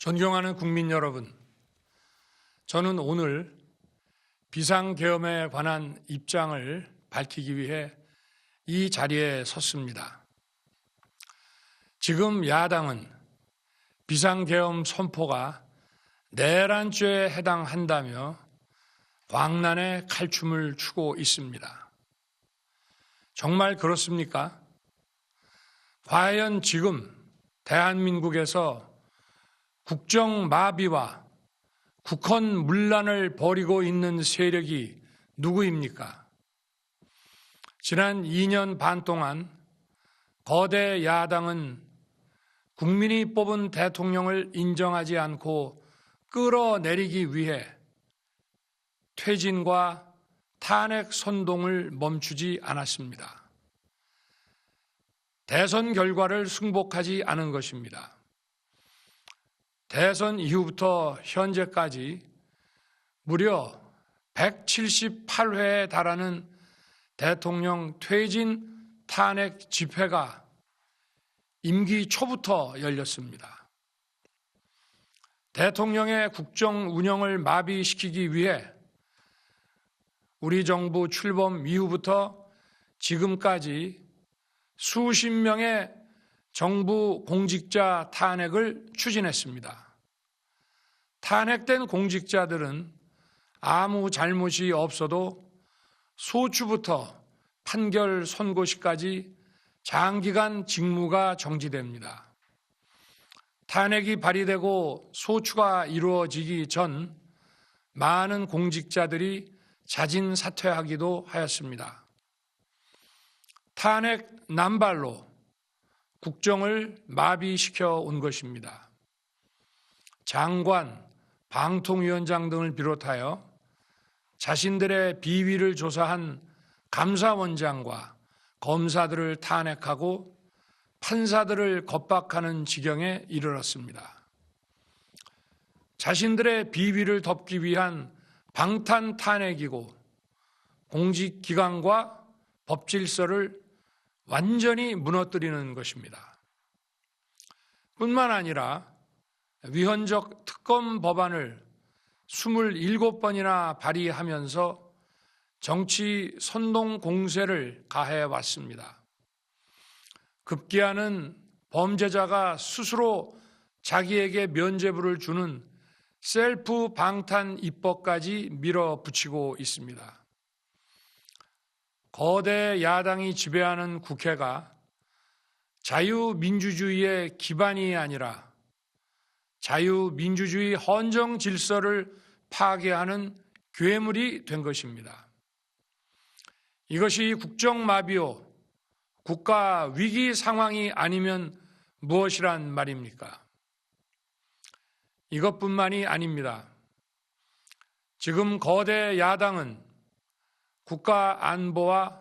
존경하는 국민 여러분, 저는 오늘 비상계엄에 관한 입장을 밝히기 위해 이 자리에 섰습니다. 지금 야당은 비상계엄 선포가 내란죄에 해당한다며 광란의 칼춤을 추고 있습니다. 정말 그렇습니까? 과연 지금 대한민국에서 국정마비와 국헌문란을 벌이고 있는 세력이 누구입니까? 지난 2년 반 동안 거대 야당은 국민이 뽑은 대통령을 인정하지 않고 끌어내리기 위해 퇴진과 탄핵 선동을 멈추지 않았습니다. 대선 결과를 승복하지 않은 것입니다. 대선 이후부터 현재까지 무려 178회에 달하는 대통령 퇴진 탄핵 집회가 임기 초부터 열렸습니다. 대통령의 국정 운영을 마비시키기 위해 우리 정부 출범 이후부터 지금까지 수십 명의 정부 공직자 탄핵을 추진했습니다. 탄핵된 공직자들은 아무 잘못이 없어도 소추부터 판결 선고시까지 장기간 직무가 정지됩니다. 탄핵이 발의되고 소추가 이루어지기 전 많은 공직자들이 자진 사퇴하기도 하였습니다. 탄핵 남발로 국정을 마비시켜 온 것입니다. 장관, 방통위원장 등을 비롯하여 자신들의 비위를 조사한 감사원장과 검사들을 탄핵하고 판사들을 겁박하는 지경에 이르렀습니다. 자신들의 비위를 덮기 위한 방탄 탄핵이고 공직기관과 법질서를 완전히 무너뜨리는 것입니다. 뿐만 아니라 위헌적 특검 법안을 27번이나 발의하면서 정치 선동 공세를 가해 왔습니다. 급기야는 범죄자가 스스로 자기에게 면죄부를 주는 셀프 방탄 입법까지 밀어붙이고 있습니다. 거대 야당이 지배하는 국회가 자유민주주의의 기반이 아니라 자유민주주의 헌정 질서를 파괴하는 괴물이 된 것입니다. 이것이 국정마비요, 국가 위기 상황이 아니면 무엇이란 말입니까? 이것뿐만이 아닙니다. 지금 거대 야당은 국가 안보와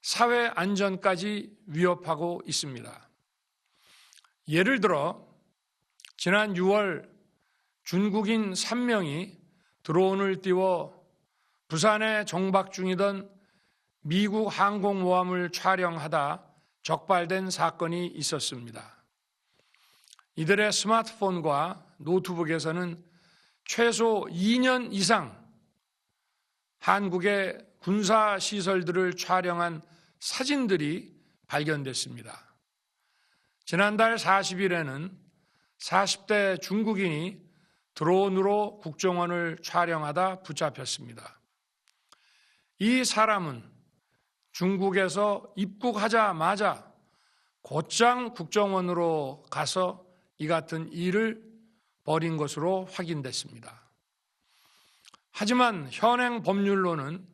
사회 안전까지 위협하고 있습니다. 예를 들어 지난 6월 중국인 3명이 드론을 띄워 부산에 정박 중이던 미국 항공모함을 촬영하다 적발된 사건이 있었습니다. 이들의 스마트폰과 노트북에서는 최소 2년 이상 한국의 군사시설들을 촬영한 사진들이 발견됐습니다. 지난달 40일에는 40대 중국인이 드론으로 국정원을 촬영하다 붙잡혔습니다. 이 사람은 중국에서 입국하자마자 곧장 국정원으로 가서 이 같은 일을 벌인 것으로 확인됐습니다. 하지만 현행 법률로는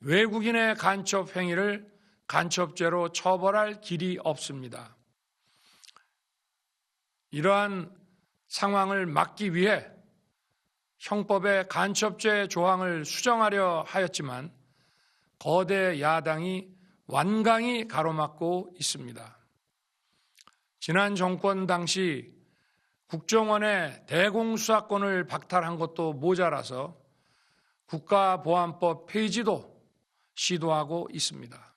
외국인의 간첩 행위를 간첩죄로 처벌할 길이 없습니다. 이러한 상황을 막기 위해 형법의 간첩죄 조항을 수정하려 하였지만 거대 야당이 완강히 가로막고 있습니다. 지난 정권 당시 국정원의 대공수사권을 박탈한 것도 모자라서 국가보안법 폐지도 시도하고 있습니다.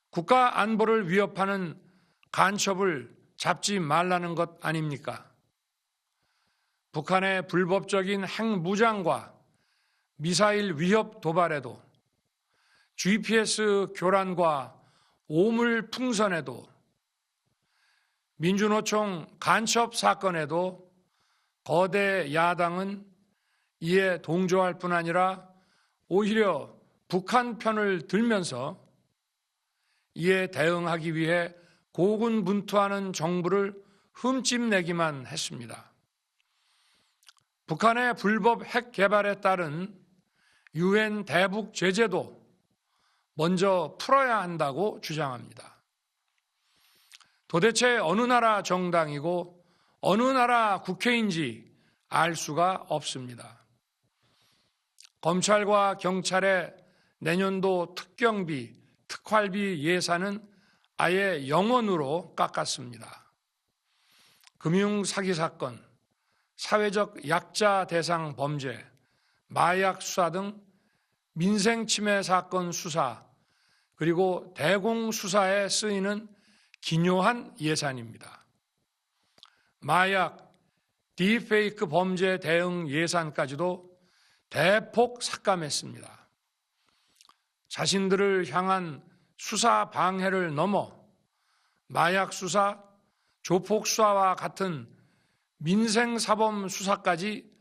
국가 안보를 위협하는 간첩을 잡지 말라는 것 아닙니까? 북한의 불법적인 핵무장과 미사일 위협 도발에도, GPS 교란과 오물 풍선에도, 민주노총 간첩 사건에도 거대 야당은 이에 동조할 뿐 아니라 오히려 북한 편을 들면서 이에 대응하기 위해 고군분투하는 정부를 흠집내기만 했습니다. 북한의 불법 핵 개발에 따른 유엔 대북 제재도 먼저 풀어야 한다고 주장합니다. 도대체 어느 나라 정당이고 어느 나라 국회인지 알 수가 없습니다. 검찰과 경찰의 내년도 특경비, 특활비 예산은 아예 0원으로 깎았습니다. 금융사기 사건, 사회적 약자 대상 범죄, 마약 수사 등 민생침해 사건 수사, 그리고 대공수사에 쓰이는 기묘한 예산입니다. 마약, 딥페이크 범죄 대응 예산까지도 대폭 삭감했습니다. 자신들을 향한 수사 방해를 넘어 마약 수사, 조폭 수사와 같은 민생사범 수사까지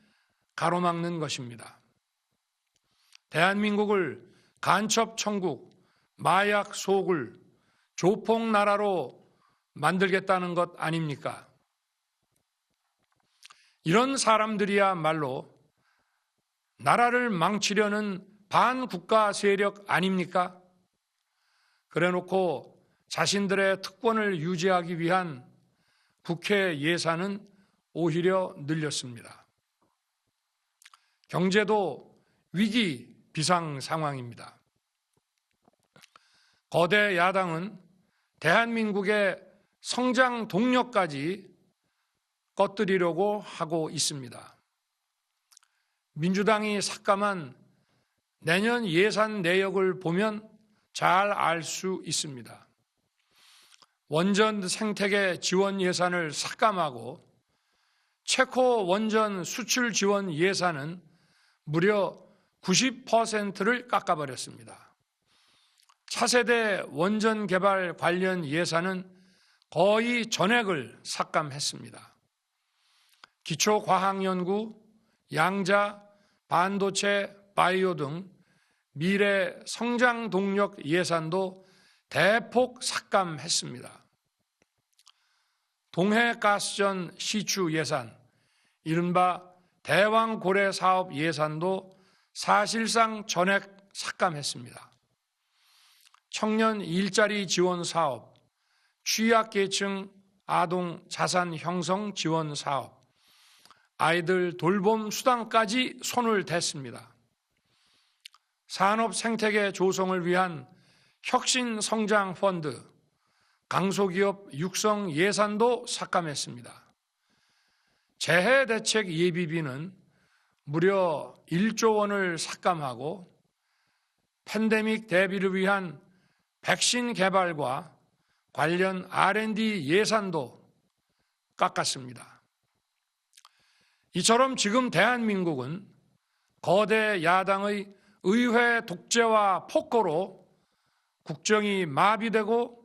가로막는 것입니다. 대한민국을 간첩 천국, 마약 소굴, 조폭 나라로 만들겠다는 것 아닙니까? 이런 사람들이야말로 나라를 망치려는 반국가 세력 아닙니까? 그래놓고 자신들의 특권을 유지하기 위한 국회 예산은 오히려 늘렸습니다. 경제도 위기 비상 상황입니다. 거대 야당은 대한민국의 성장 동력까지 꺼뜨리려고 하고 있습니다. 민주당이 삭감한 내년 예산 내역을 보면 잘 알 수 있습니다. 원전 생태계 지원 예산을 삭감하고 체코 원전 수출 지원 예산은 무려 90%를 깎아버렸습니다. 차세대 원전 개발 관련 예산은 거의 전액을 삭감했습니다. 기초과학연구, 양자, 반도체, 바이오 등 미래 성장 동력 예산도 대폭 삭감했습니다. 동해가스전 시추 예산, 이른바 대왕고래 사업 예산도 사실상 전액 삭감했습니다. 청년 일자리 지원 사업, 취약계층 아동 자산 형성 지원 사업, 아이들 돌봄 수당까지 손을 댔습니다. 산업 생태계 조성을 위한 혁신 성장 펀드, 강소기업 육성 예산도 삭감했습니다. 재해 대책 예비비는 무려 1조 원을 삭감하고 팬데믹 대비를 위한 백신 개발과 관련 R&D 예산도 깎았습니다. 이처럼 지금 대한민국은 거대 야당의 의회 독재와 폭거로 국정이 마비되고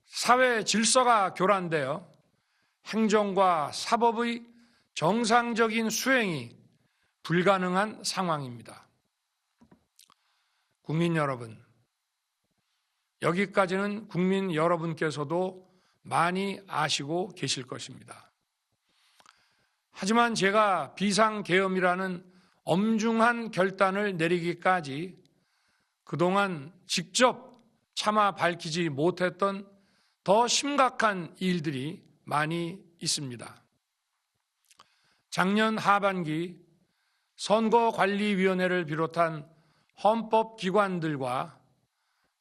사회 질서가 교란되어 행정과 사법의 정상적인 수행이 불가능한 상황입니다. 국민 여러분, 여기까지는 국민 여러분께서도 많이 아시고 계실 것입니다. 하지만 제가 비상계엄이라는 엄중한 결단을 내리기까지 그동안 직접 차마 밝히지 못했던 더 심각한 일들이 많이 있습니다. 작년 하반기 선거관리위원회를 비롯한 헌법기관들과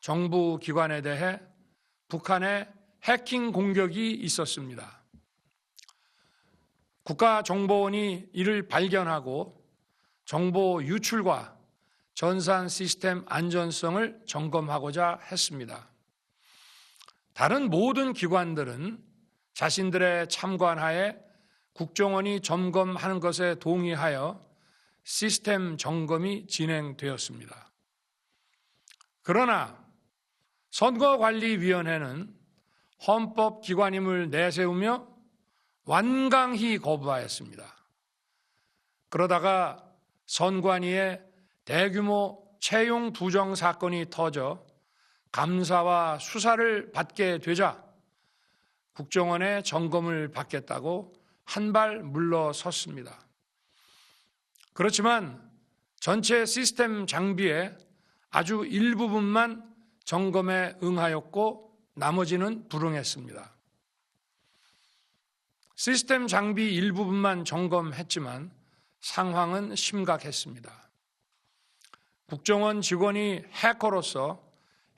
정부기관에 대해 북한의 해킹 공격이 있었습니다. 국가정보원이 이를 발견하고 정보 유출과 전산 시스템 안전성을 점검하고자 했습니다. 다른 모든 기관들은 자신들의 참관하에 국정원이 점검하는 것에 동의하여 시스템 점검이 진행되었습니다. 그러나 선거관리위원회는 헌법기관임을 내세우며 완강히 거부하였습니다. 그러다가 선관위의 대규모 채용 부정 사건이 터져 감사와 수사를 받게 되자 국정원의 점검을 받겠다고 한 발 물러섰습니다. 그렇지만 전체 시스템 장비의 아주 일부분만 점검에 응하였고 나머지는 불응했습니다. 시스템 장비 일부분만 점검했지만 상황은 심각했습니다. 국정원 직원이 해커로서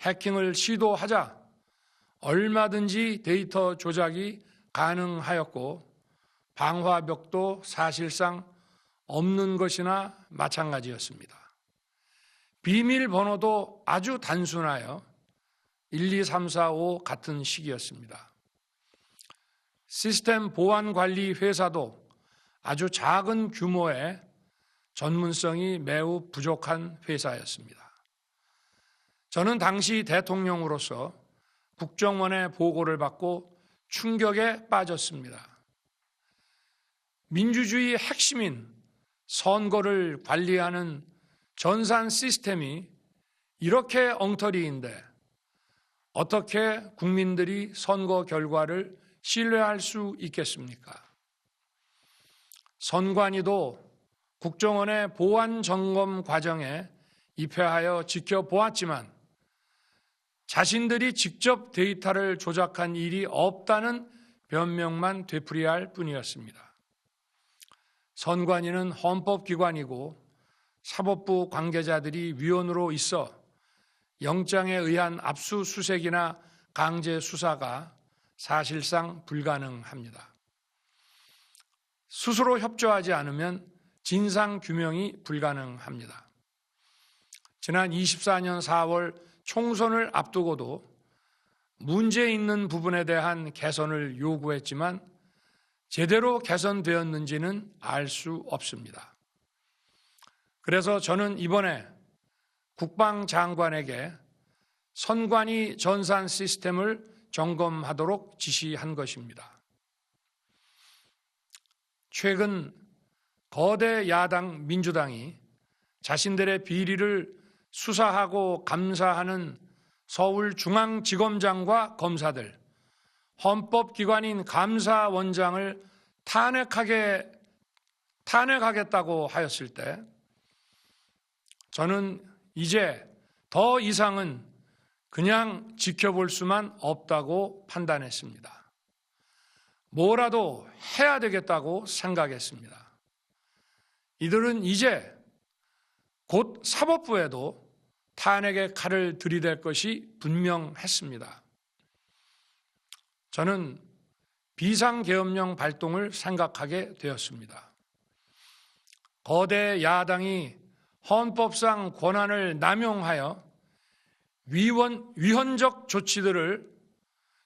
해킹을 시도하자 얼마든지 데이터 조작이 가능하였고 방화벽도 사실상 없는 것이나 마찬가지였습니다. 비밀번호도 아주 단순하여 1, 2, 3, 4, 5 같은 식이었습니다. 시스템 보안관리 회사도 아주 작은 규모의 전문성이 매우 부족한 회사였습니다. 저는 당시 대통령으로서 국정원의 보고를 받고 충격에 빠졌습니다. 민주주의의 핵심인 선거를 관리하는 전산 시스템이 이렇게 엉터리인데 어떻게 국민들이 선거 결과를 신뢰할 수 있겠습니까? 선관위도 국정원의 보안 점검 과정에 입회하여 지켜보았지만 자신들이 직접 데이터를 조작한 일이 없다는 변명만 되풀이할 뿐이었습니다. 선관위는 헌법기관이고 사법부 관계자들이 위원으로 있어 영장에 의한 압수수색이나 강제 수사가 사실상 불가능합니다. 스스로 협조하지 않으면 진상규명이 불가능합니다. 지난 24년 4월 총선을 앞두고도 문제 있는 부분에 대한 개선을 요구했지만 제대로 개선되었는지는 알 수 없습니다. 그래서 저는 이번에 국방장관에게 선관위 전산 시스템을 점검하도록 지시한 것입니다. 최근 거대 야당 민주당이 자신들의 비리를 수사하고 감사하는 서울중앙지검장과 검사들, 헌법기관인 감사원장을 탄핵하겠다고 하였을 때 저는 이제 더 이상은 그냥 지켜볼 수만 없다고 판단했습니다. 뭐라도 해야 되겠다고 생각했습니다. 이들은 이제 곧 사법부에도 탄핵의 칼을 들이댈 것이 분명했습니다. 저는 비상계엄령 발동을 생각하게 되었습니다. 거대 야당이 헌법상 권한을 남용하여 위헌적 조치들을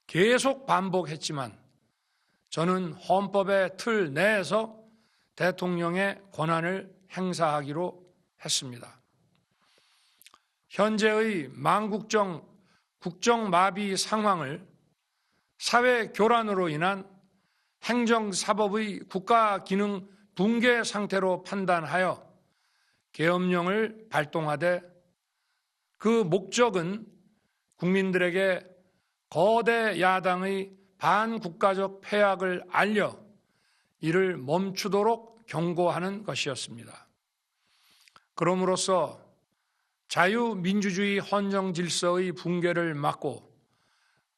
계속 반복했지만 저는 헌법의 틀 내에서 대통령의 권한을 행사하기로 했습니다. 현재의 망국적 국정마비 상황을 사회 교란으로 인한 행정사법의 국가기능 붕괴 상태로 판단하여 계엄령을 발동하되 그 목적은 국민들에게 거대 야당의 반국가적 폐악을 알려 이를 멈추도록 경고하는 것이었습니다. 그럼으로써 자유민주주의 헌정 질서의 붕괴를 막고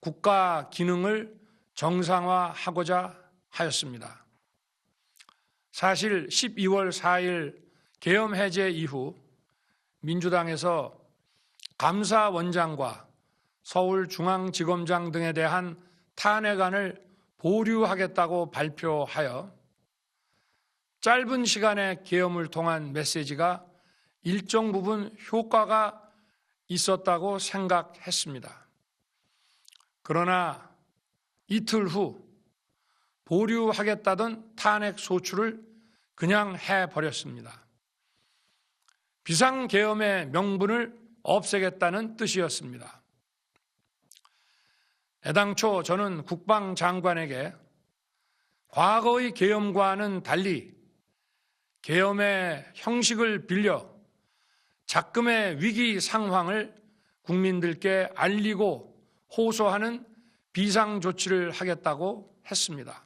국가 기능을 정상화하고자 하였습니다. 사실 12월 4일 계엄 해제 이후 민주당에서 감사원장과 서울중앙지검장 등에 대한 탄핵안을 보류하겠다고 발표하여 짧은 시간의 계엄을 통한 메시지가 일정 부분 효과가 있었다고 생각했습니다. 그러나 이틀 후 보류하겠다던 탄핵 소추를 그냥 해버렸습니다. 비상계엄의 명분을 없애겠다는 뜻이었습니다. 애당초 저는 국방장관에게 과거의 계엄과는 달리 계엄의 형식을 빌려 작금의 위기 상황을 국민들께 알리고 호소하는 비상조치를 하겠다고 했습니다.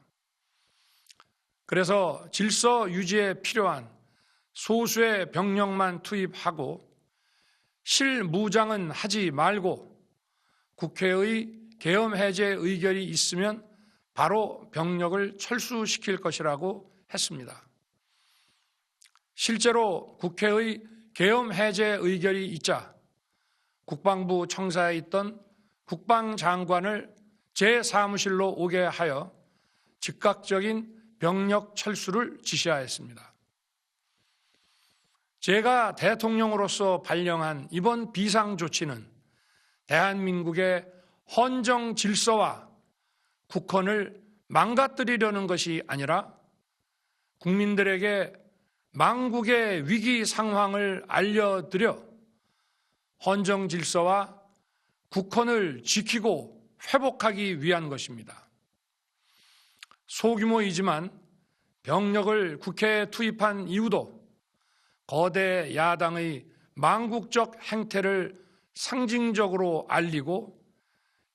그래서 질서 유지에 필요한 소수의 병력만 투입하고 실무장은 하지 말고 국회의 계엄 해제 의결이 있으면 바로 병력을 철수시킬 것이라고 했습니다. 실제로 국회의 계엄 해제 의결이 있자 국방부 청사에 있던 국방장관을 제 사무실로 오게 하여 즉각적인 병력 철수를 지시하였습니다. 제가 대통령으로서 발령한 이번 비상조치는 대한민국의 헌정 질서와 국헌을 망가뜨리려는 것이 아니라 국민들에게 망국의 위기 상황을 알려드려 헌정 질서와 국헌을 지키고 회복하기 위한 것입니다. 소규모이지만 병력을 국회에 투입한 이유도 거대 야당의 망국적 행태를 상징적으로 알리고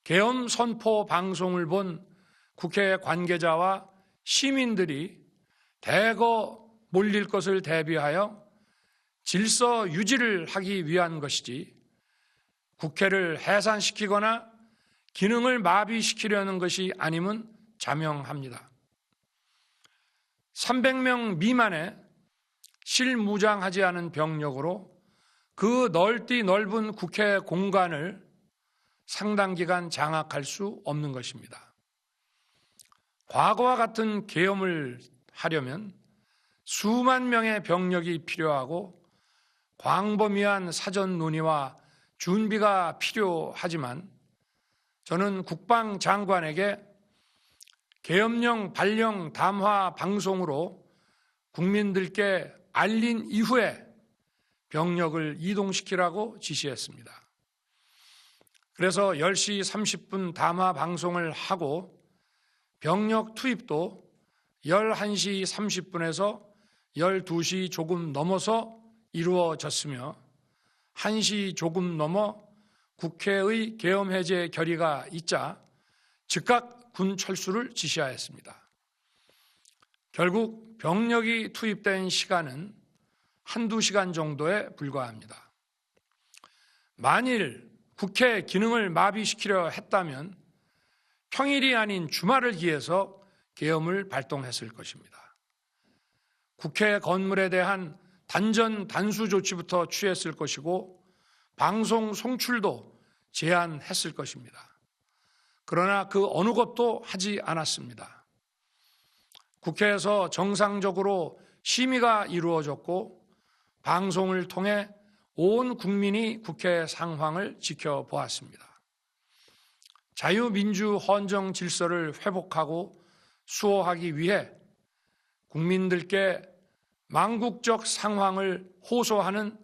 계엄 선포 방송을 본 국회 관계자와 시민들이 대거 몰릴 것을 대비하여 질서 유지를 하기 위한 것이지 국회를 해산시키거나 기능을 마비시키려는 것이 아님은 자명합니다. 300명 미만의 실무장하지 않은 병력으로 그 넓디 넓은 국회 공간을 상당 기간 장악할 수 없는 것입니다. 과거와 같은 계엄을 하려면 수만 명의 병력이 필요하고 광범위한 사전 논의와 준비가 필요하지만 저는 국방장관에게 계엄령 발령 담화 방송으로 국민들께 알린 이후에 병력을 이동시키라고 지시했습니다. 그래서 10시 30분 담화 방송을 하고 병력 투입도 11시 30분에서 12시 조금 넘어서 이루어졌으며 1시 조금 넘어 국회의 계엄 해제 결의가 있자 즉각 군 철수를 지시하였습니다. 결국 병력이 투입된 시간은 한두 시간 정도에 불과합니다. 만일 국회 기능을 마비시키려 했다면 평일이 아닌 주말을 기해서 계엄을 발동했을 것입니다. 국회 건물에 대한 단전 단수 조치부터 취했을 것이고 방송 송출도 제한했을 것입니다. 그러나 그 어느 것도 하지 않았습니다. 국회에서 정상적으로 심의가 이루어졌고 방송을 통해 온 국민이 국회 상황을 지켜보았습니다. 자유민주 헌정 질서를 회복하고 수호하기 위해 국민들께 망국적 상황을 호소하는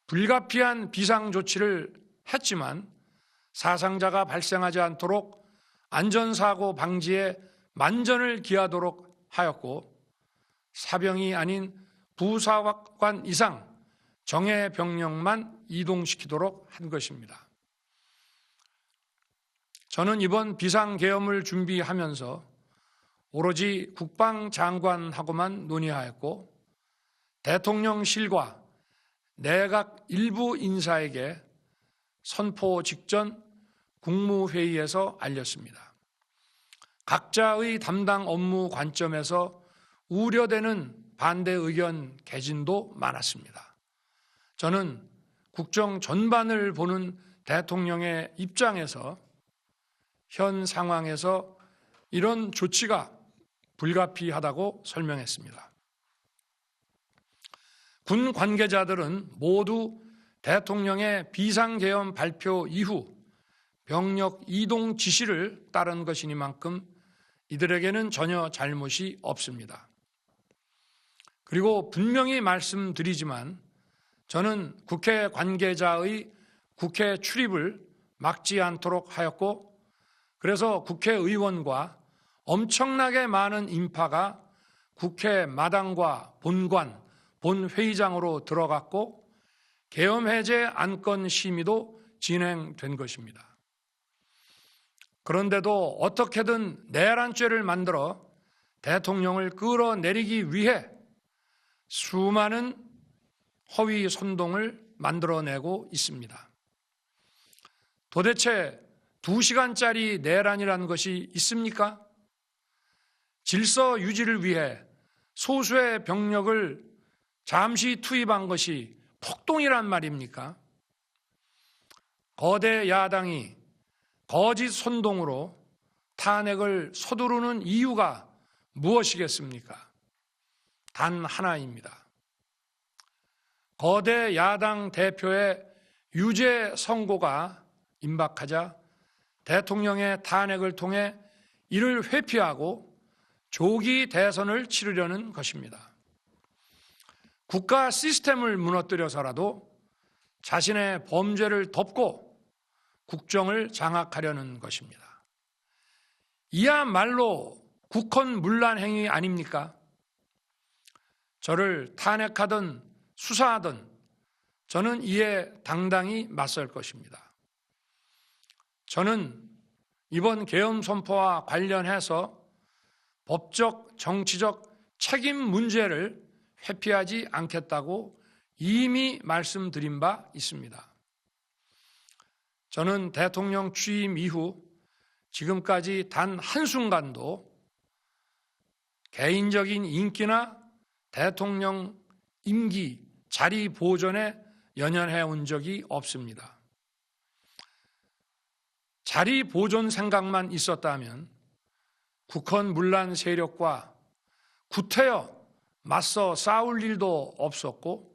불가피한 비상조치를 했지만 사상자가 발생하지 않도록 안전사고 방지에 만전을 기하도록 하였고 사병이 아닌 부사관 이상 정예 병력만 이동시키도록 한 것입니다. 저는 이번 비상계엄을 준비하면서 오로지 국방장관하고만 논의하였고 대통령실과 내각 일부 인사에게 선포 직전 국무회의에서 알렸습니다. 각자의 담당 업무 관점에서 우려되는 반대 의견 개진도 많았습니다. 저는 국정 전반을 보는 대통령의 입장에서 현 상황에서 이런 조치가 불가피하다고 설명했습니다. 군 관계자들은 모두 대통령의 비상계엄 발표 이후 병력 이동 지시를 따른 것이니만큼 이들에게는 전혀 잘못이 없습니다. 그리고 분명히 말씀드리지만 저는 국회 관계자의 국회 출입을 막지 않도록 하였고, 그래서 국회의원과 엄청나게 많은 인파가 국회 마당과 본관, 본회의장으로 들어갔고 계엄해제 안건 심의도 진행된 것입니다. 그런데도 어떻게든 내란죄를 만들어 대통령을 끌어내리기 위해 수많은 허위 선동을 만들어내고 있습니다. 도대체 2시간짜리 내란이라는 것이 있습니까? 질서 유지를 위해 소수의 병력을 잠시 투입한 것이 폭동이란 말입니까? 거대 야당이 거짓 선동으로 탄핵을 서두르는 이유가 무엇이겠습니까? 단 하나입니다. 거대 야당 대표의 유죄 선고가 임박하자 대통령의 탄핵을 통해 이를 회피하고 조기 대선을 치르려는 것입니다. 국가 시스템을 무너뜨려서라도 자신의 범죄를 덮고 국정을 장악하려는 것입니다. 이야말로 국헌문란 행위 아닙니까? 저를 탄핵하든 수사하든 저는 이에 당당히 맞설 것입니다. 저는 이번 계엄 선포와 관련해서 법적, 정치적 책임 문제를 회피하지 않겠다고 이미 말씀드린 바 있습니다. 저는 대통령 취임 이후 지금까지 단 한순간도 개인적인 인기나 대통령 임기, 자리 보존에 연연해 온 적이 없습니다. 자리 보존 생각만 있었다면 국헌문란 세력과 구태여 맞서 싸울 일도 없었고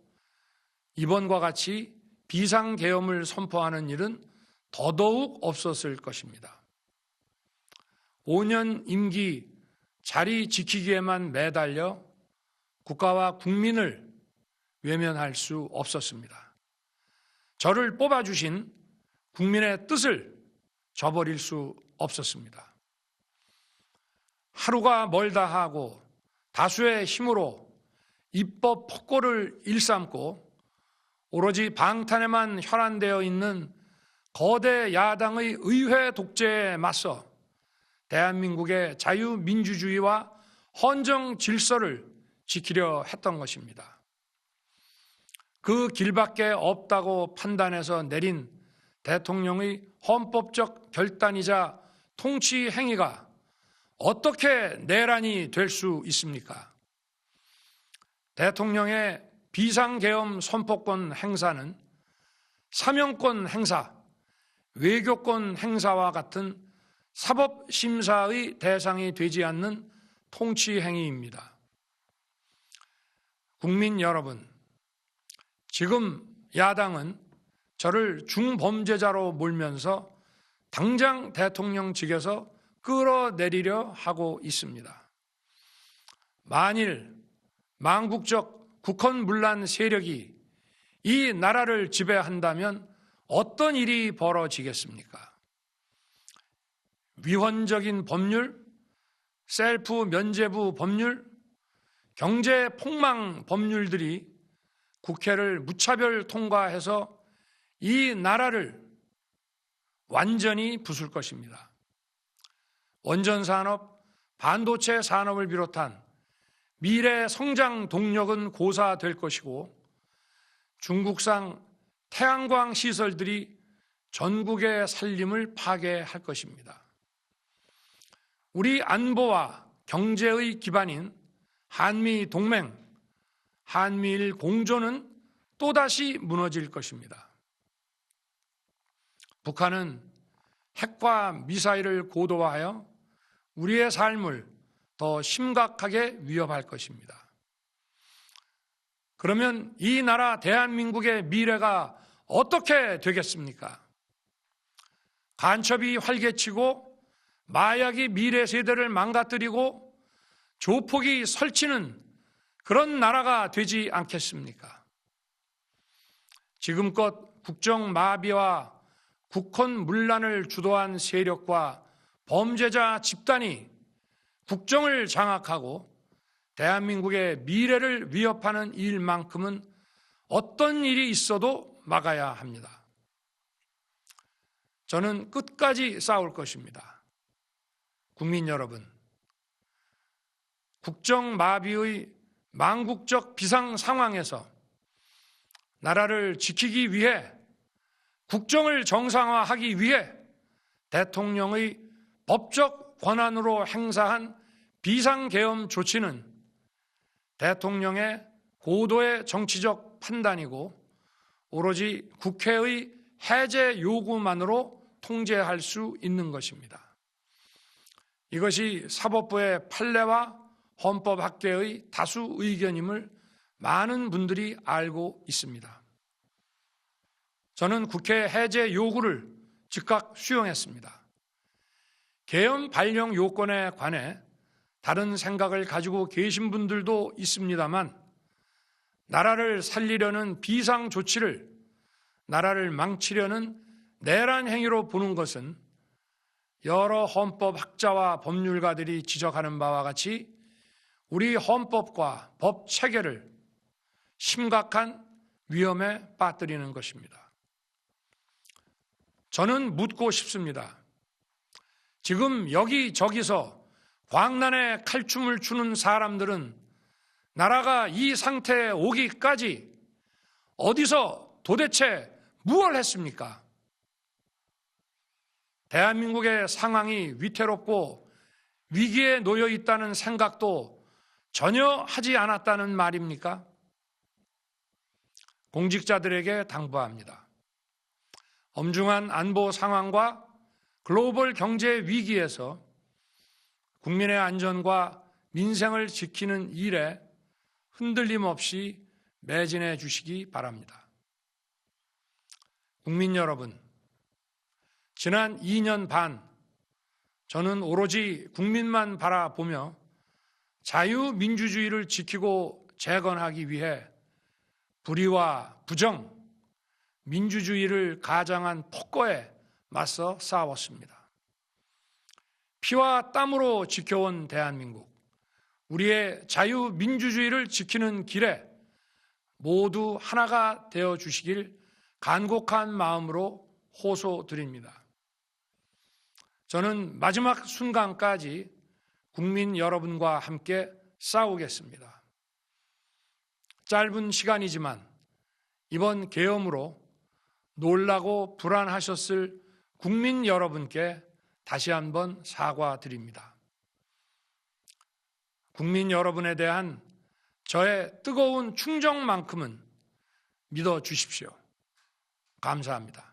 이번과 같이 비상계엄을 선포하는 일은 더더욱 없었을 것입니다. 5년 임기 자리 지키기에만 매달려 국가와 국민을 외면할 수 없었습니다. 저를 뽑아주신 국민의 뜻을 저버릴 수 없었습니다. 하루가 멀다 하고 다수의 힘으로 입법 폭거를 일삼고 오로지 방탄에만 혈안되어 있는 거대 야당의 의회 독재에 맞서 대한민국의 자유민주주의와 헌정 질서를 지키려 했던 것입니다. 그 길밖에 없다고 판단해서 내린 대통령의 헌법적 결단이자 통치 행위가 어떻게 내란이 될 수 있습니까? 대통령의 비상계엄 선포권 행사는 사명권 행사, 외교권 행사와 같은 사법심사의 대상이 되지 않는 통치 행위입니다. 국민 여러분, 지금 야당은 저를 중범죄자로 몰면서 당장 대통령직에서 끌어내리려 하고 있습니다. 만일 망국적 국헌문란 세력이 이 나라를 지배한다면 어떤 일이 벌어지겠습니까? 위헌적인 법률, 셀프 면죄부 법률, 경제 폭망 법률들이 국회를 무차별 통과해서 이 나라를 완전히 부술 것입니다. 원전산업, 반도체 산업을 비롯한 미래 성장 동력은 고사될 것이고 중국산 태양광 시설들이 전국의 살림을 파괴할 것입니다. 우리 안보와 경제의 기반인 한미 동맹, 한미일 공조는 또다시 무너질 것입니다. 북한은 핵과 미사일을 고도화하여 우리의 삶을 더 심각하게 위협할 것입니다. 그러면 이 나라 대한민국의 미래가 어떻게 되겠습니까? 간첩이 활개치고 마약이 미래 세대를 망가뜨리고 조폭이 설치는 그런 나라가 되지 않겠습니까? 지금껏 국정마비와 국헌문란을 주도한 세력과 범죄자 집단이 국정을 장악하고 대한민국의 미래를 위협하는 일만큼은 어떤 일이 있어도 막아야 합니다. 저는 끝까지 싸울 것입니다. 국민 여러분, 국정마비의 망국적 비상 상황에서 나라를 지키기 위해 국정을 정상화하기 위해 대통령의 법적 권한으로 행사한 비상계엄 조치는 대통령의 고도의 정치적 판단이고 오로지 국회의 해제 요구만으로 통제할 수 있는 것입니다. 이것이 사법부의 판례와 헌법학계의 다수 의견임을 많은 분들이 알고 있습니다. 저는 국회 해제 요구를 즉각 수용했습니다. 계엄 발령 요건에 관해 다른 생각을 가지고 계신 분들도 있습니다만 나라를 살리려는 비상 조치를 나라를 망치려는 내란 행위로 보는 것은 여러 헌법학자와 법률가들이 지적하는 바와 같이 우리 헌법과 법 체계를 심각한 위험에 빠뜨리는 것입니다. 저는 묻고 싶습니다. 지금 여기저기서 광란에 칼춤을 추는 사람들은 나라가 이 상태에 오기까지 어디서 도대체 무엇을 했습니까? 대한민국의 상황이 위태롭고 위기에 놓여 있다는 생각도 전혀 하지 않았다는 말입니까? 공직자들에게 당부합니다. 엄중한 안보 상황과 글로벌 경제 위기에서 국민의 안전과 민생을 지키는 일에 흔들림 없이 매진해 주시기 바랍니다. 국민 여러분, 지난 2년 반 저는 오로지 국민만 바라보며 자유민주주의를 지키고 재건하기 위해 불의와 부정, 민주주의를 가장한 폭거에 맞서 싸웠습니다. 피와 땀으로 지켜온 대한민국, 우리의 자유민주주의를 지키는 길에 모두 하나가 되어 주시길 간곡한 마음으로 호소드립니다. 저는 마지막 순간까지 국민 여러분과 함께 싸우겠습니다. 짧은 시간이지만 이번 계엄으로 놀라고 불안하셨을 국민 여러분께 다시 한번 사과드립니다. 국민 여러분에 대한 저의 뜨거운 충정만큼은 믿어 주십시오. 감사합니다.